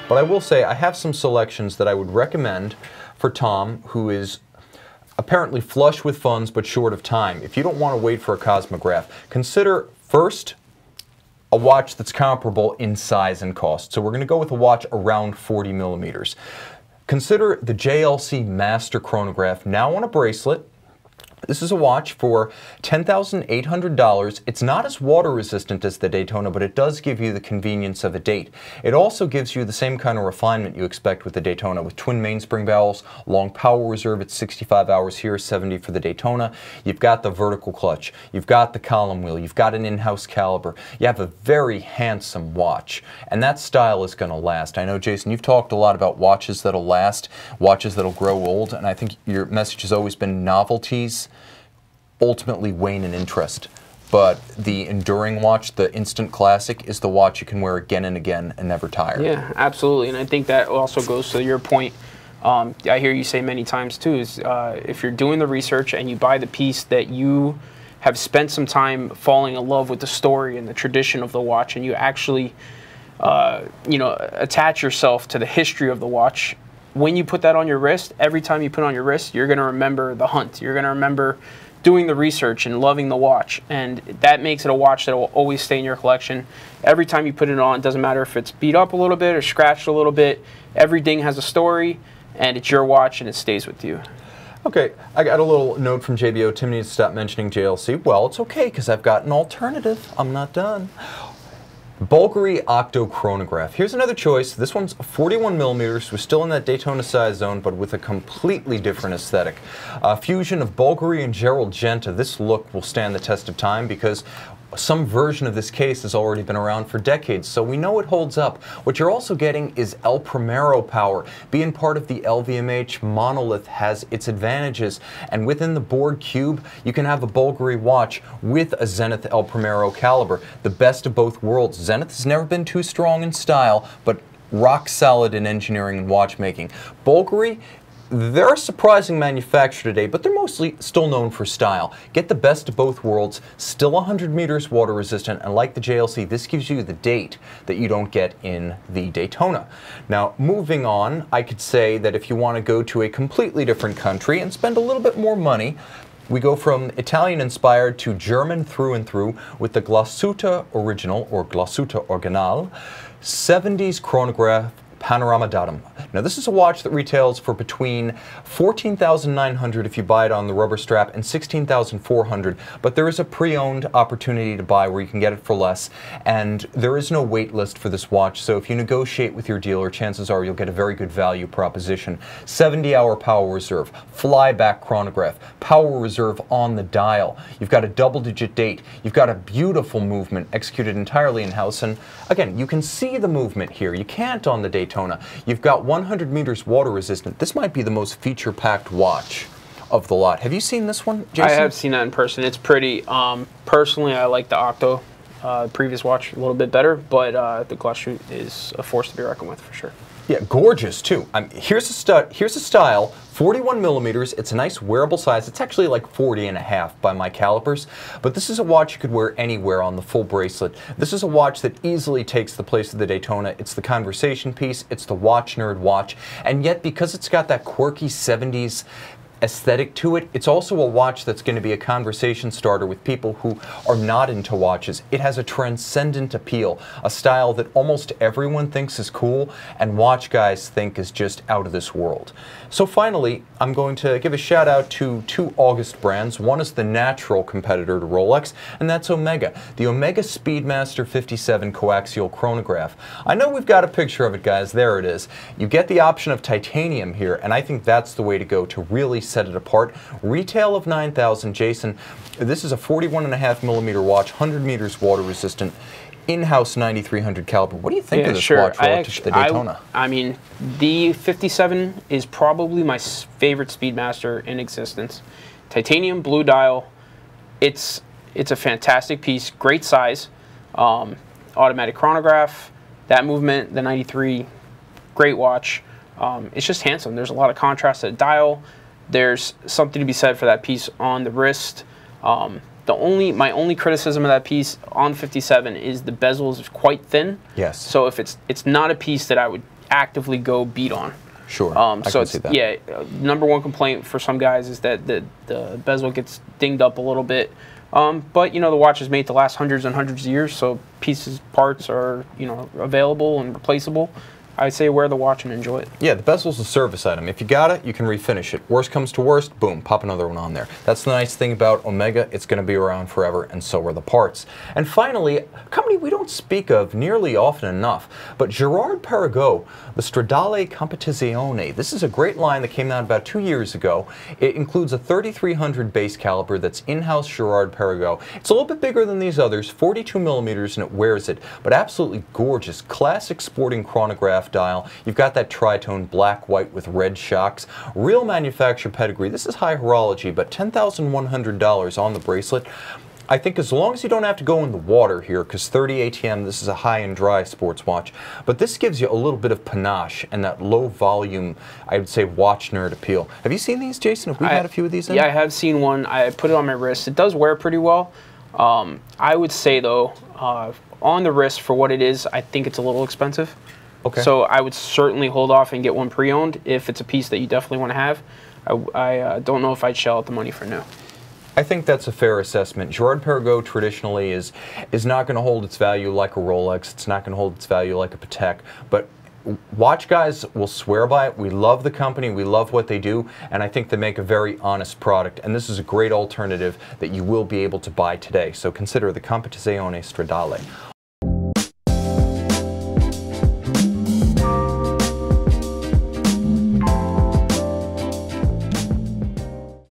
But I will say I have some selections that I would recommend for Tom, who is apparently flush with funds but short of time. If you don't want to wait for a Cosmograph, consider first a watch that's comparable in size and cost. So we're going to go with a watch around 40 millimeters. Consider the JLC Master Chronograph, now on a bracelet. This is a watch for $10,800. It's not as water resistant as the Daytona, but it does give you the convenience of a date. It also gives you the same kind of refinement you expect with the Daytona, with twin mainspring valves, long power reserve at 65 hours here, 70 for the Daytona. You've got the vertical clutch. You've got the column wheel. You've got an in-house caliber. You have a very handsome watch, and that style is going to last. I know, Jason, you've talked a lot about watches that'll last, watches that'll grow old, and I think your message has always been novelties ultimately wane in interest. But the enduring watch, the instant classic, is the watch you can wear again and again and never tire. Yeah, absolutely. And I think that also goes to your point. I hear you say many times too, is if you're doing the research and you buy the piece that you have spent some time falling in love with the story and the tradition of the watch, and you actually you know, attach yourself to the history of the watch, when you put that on your wrist, every time you put it on your wrist, you're going to remember the hunt. You're going to remember doing the research and loving the watch, and that makes it a watch that will always stay in your collection. Every time you put it on, it doesn't matter if it's beat up a little bit or scratched a little bit, every ding has a story, and it's your watch and it stays with you. Okay, I got a little note from JBO. Tim needs to stop mentioning JLC. Well, it's okay, because I've got an alternative. I'm not done. Bulgari Okto Chronograph. Here's another choice. This one's 41 millimeters. We're still in that Daytona size zone, but with a completely different aesthetic. A fusion of Bulgari and Gerard. This look will stand the test of time because some version of this case has already been around for decades, so we know it holds up. What you're also getting is El Primero power. Being part of the LVMH monolith has its advantages, and within the board cube, you can have a Bulgari watch with a Zenith El Primero caliber. The best of both worlds. Zenith has never been too strong in style, but rock solid in engineering and watchmaking. Bulgari, they're a surprising manufacturer today, but they're mostly still known for style. Get the best of both worlds, still 100 meters water resistant, and like the JLC, this gives you the date that you don't get in the Daytona. Now, moving on, I could say that if you want to go to a completely different country and spend a little bit more money, we go from Italian-inspired to German through and through with the Glashutte Original, or Glashutte Original, 70s chronograph Panorama datum. Now this is a watch that retails for between $14,900 if you buy it on the rubber strap and $16,400, but there is a pre-owned opportunity to buy where you can get it for less, and there is no wait list for this watch, so if you negotiate with your dealer, chances are you'll get a very good value proposition. 70-hour power reserve, flyback chronograph, power reserve on the dial. You've got a double-digit date. You've got a beautiful movement executed entirely in-house, and again, you can see the movement here. You can't on the Daytona. You've got 100 meters water resistant. This might be the most feature-packed watch of the lot. Have you seen this one, Jason? I have seen that in person. It's pretty. Personally, I like the Okto previous watch a little bit better, but the Glashutte is a force to be reckoned with for sure. Yeah, gorgeous too. Here's a style, 41 millimeters. It's a nice wearable size. It's actually like 40 and a half by my calipers, but this is a watch you could wear anywhere on the full bracelet. This is a watch that easily takes the place of the Daytona. It's the conversation piece, it's the watch nerd watch, and yet because it's got that quirky 70s aesthetic to it, it's also a watch that's going to be a conversation starter with people who are not into watches. It has a transcendent appeal, a style that almost everyone thinks is cool and watch guys think is just out of this world. So finally, I'm going to give a shout out to two August brands. One is the natural competitor to Rolex, and that's Omega, the Omega Speedmaster 57 coaxial chronograph. I know we've got a picture of it, guys. There it is. You get the option of titanium here, and I think that's the way to go to really set it apart. Retail of $9,000. Jason, this is a 41.5 millimeter watch, 100 meters water resistant, in-house 9300 caliber. What do you think of this watch relative to the Daytona? I mean, the 57 is probably my favorite Speedmaster in existence. Titanium blue dial. It's a fantastic piece, great size, automatic chronograph, that movement, the 93, great watch. It's just handsome. There's a lot of contrast to the dial. There's something to be said for that piece on the wrist. My only criticism of that piece on 57 is the bezel is quite thin. Yes. So if it's not a piece that I would actively go beat on. Sure, I so can see that. Yeah, number one complaint for some guys is that the bezel gets dinged up a little bit. But you know, the watch is made to last hundreds and hundreds of years, so parts are, you know, available and replaceable. I say wear the watch and enjoy it. Yeah, the bezel's a service item. If you got it, you can refinish it. Worst comes to worst, boom, pop another one on there. That's the nice thing about Omega. It's going to be around forever, and so are the parts. And finally, a company we don't speak of nearly often enough, but Gerard Perrigo, the Stradale Competizione. This is a great line that came out about 2 years ago. It includes a 3300 base caliber that's in-house Gerard Perrigo. It's a little bit bigger than these others, 42 millimeters, and it wears it, but absolutely gorgeous, classic sporting chronograph dial. You've got that tritone black, white with red shocks. Real manufacturer pedigree. This is high horology, but $10,100 on the bracelet. I think as long as you don't have to go in the water here, because 30 ATM, this is a high and dry sports watch, but this gives you a little bit of panache and that low volume, I would say, watch nerd appeal. Have you seen these, Jason? Have we had a few of these in? Yeah, I have seen one. I put it on my wrist. It does wear pretty well. I would say, though, on the wrist, for what it is, I think it's a little expensive. Okay. So I would certainly hold off and get one pre-owned if it's a piece that you definitely want to have. I don't know if I'd shell out the money for new. I think that's a fair assessment. Gerard Perrigo traditionally is not going to hold its value like a Rolex. It's not going to hold its value like a Patek. But watch guys will swear by it. We love the company. We love what they do. And I think they make a very honest product. And this is a great alternative that you will be able to buy today. So consider the Competizione Stradale.